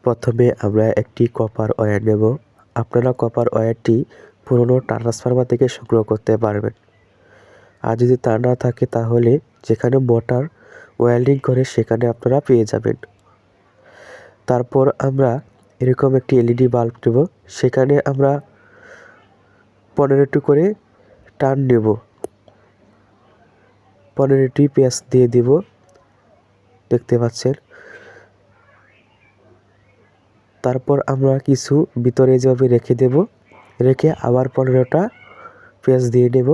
প্রথমে আমরা একটি কপার ওয়্যার নেব। আপনারা কপার ওয়্যারটি পুরনো ট্রান্সফরমার থেকে সংগ্রহ করতে পারবেন। আর যদি তা না থাকে তাহলে যেখানে মোটর ওয়েল্ডিং করে সেখানে আপনারা পেয়ে যাবেন। তারপর আমরা এরকম একটি এলইডি বাল্ব নেব। সেখানে আমরা 15টি করে টার্ন নেব। 15টি পেঁচ দিয়ে দিব, দেখতে পাচ্ছেন। তারপর আমরা কিছু ভিতরে যেভাবে রেখে দেব, রেখে আবার 15টা পেঁচ দিয়ে নেব।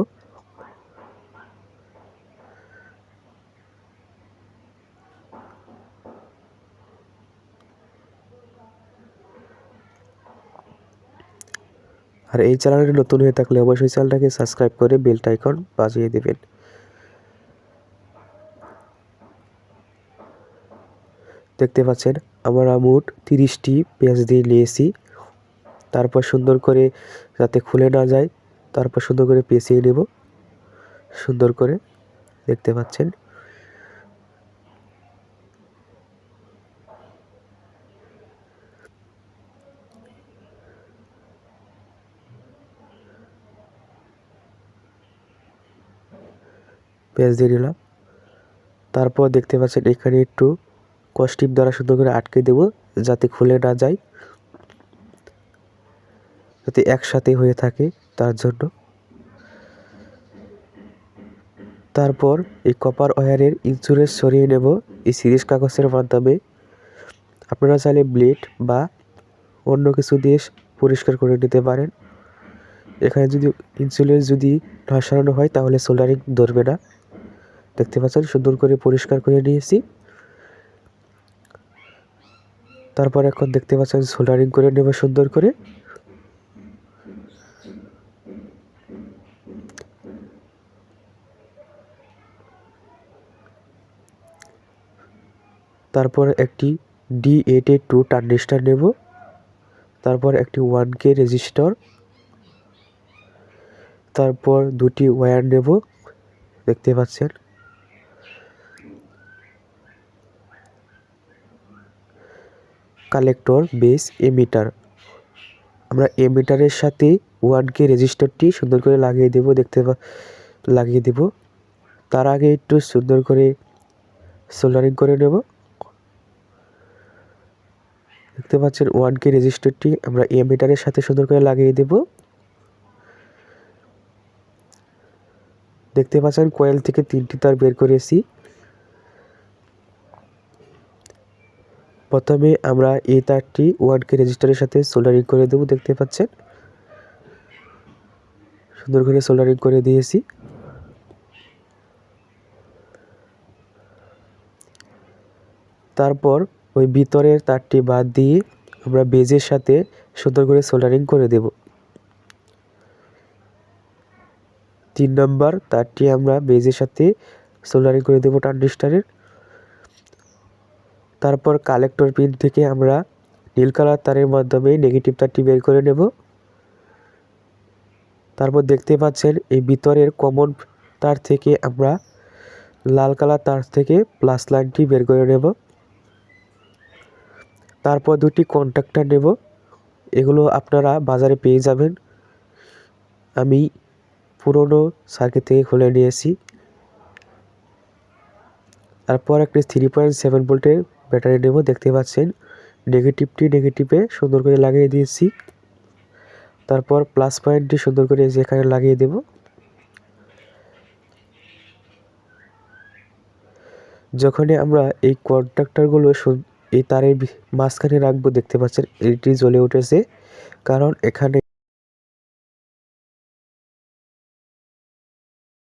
আর এই চ্যানেলটি নতুন হয়ে থাকলে অবশ্যই চ্যানেলটাকে সাবস্ক্রাইব করে বেলটা আইকন বাজিয়ে দেবেন। দেখতে পাচ্ছেন আমরা মোট 30টি পেঁচ দিয়ে নিয়েছি। তারপর সুন্দর করে যাতে খুলে না যায়, তারপর সুন্দর করে পেঁচিয়ে নেব। সুন্দর করে দেখতে পাচ্ছেন। পেঁচ দিয়ে নিলাম। তারপর দেখতে পাচ্ছেন এখানে একটু কস্টিপ দ্বারা সুন্দর করে আটকে দেব, যাতে খুলে না যায়, যাতে একসাথে হয়ে থাকে তার জন্য। তারপর এই কপার ওয়্যারের ইন্স্যুরেন্স সরিয়ে নেব এই সিরিজ কাগজের মাধ্যমে। আপনারা চাইলে ব্লেড বা অন্য কিছু দিয়ে পরিষ্কার করে নিতে পারেন। এখানে যদি ইন্স্যুরেন্স যদি না সরানো হয় তাহলে সোল্ডারিং ধরবে না। দেখতে পাচ্ছেন সুন্দর করে পরিষ্কার করে নিয়েছি। তারপর এখন দেখতে পাচ্ছেন সোল্ডারিং করে নেব সুন্দর করে। তারপর একটি D882 ট্রানজিস্টর নেব। তারপর একটি 1K রেজিস্টর। তারপর দুটি ওয়্যার নেব, দেখতে পাচ্ছেন। Collector, base, emitter. আমরা এমিটারের সাথে 1K রেজিস্টরটি সুন্দর করে লাগিয়ে দেব, লাগিয়ে দেব। তার আগে একটু সুন্দর করে সোল্ডারিং করে নেব। দেখতে পাচ্ছেন 1K রেজিস্টরটি আমরা এমিটারের সাথে সুন্দর করে লাগিয়ে দেব। দেখতে পাচ্ছেন কয়েল থেকে 3টি তার বের করেছি। প্রথমে আমরা এই তারটি 1K রেজিস্টারের সাথে সোল্ডারিং করে দেব, দেখতে পাচ্ছেন। সুন্দর করে সোল্ডারিং করে দিয়েছি। তারপর ওই ভিতরের তারটি বাদ দিয়ে আমরা বেজের সাথে সুন্দর করে সোল্ডারিং করে দেব। 3 নম্বর তারটি আমরা বেজের সাথে সোল্ডারিং করে দেব ট্রানজিস্টরের। তারপর কালেক্টর পিন থেকে আমরা নীল কালার তারের মাধ্যমে নেগেটিভ তারটি বের করে নেব। তারপর দেখতে পাচ্ছেন এই ভিতরের কমন তার থেকে আমরা লাল কালার তার থেকে প্লাস লাইনটি বের করে নেব। তারপর দুটি কন্ট্যাক্টর নেব, এগুলো আপনারা বাজারে পেয়ে যাবেন। আমি পুরনো সার্কিট থেকে খুলে নিয়েছি। তারপর একটি 3.7 ভোল্টের ব্যাটারি নেব, দেখতে পাচ্ছেন। নেগেটিভটি নেগেটিভে সুন্দর করে লাগিয়ে দিয়েছি। তারপর প্লাস পয়েন্টটি সুন্দর করে যেখানে লাগিয়ে দেব। যখনই আমরা এই কন্ট্যাক্টরগুলো এই তারের মাঝখানে রাখবো, দেখতে পাচ্ছেন এটি জ্বলে উঠেছে, কারণ এখানে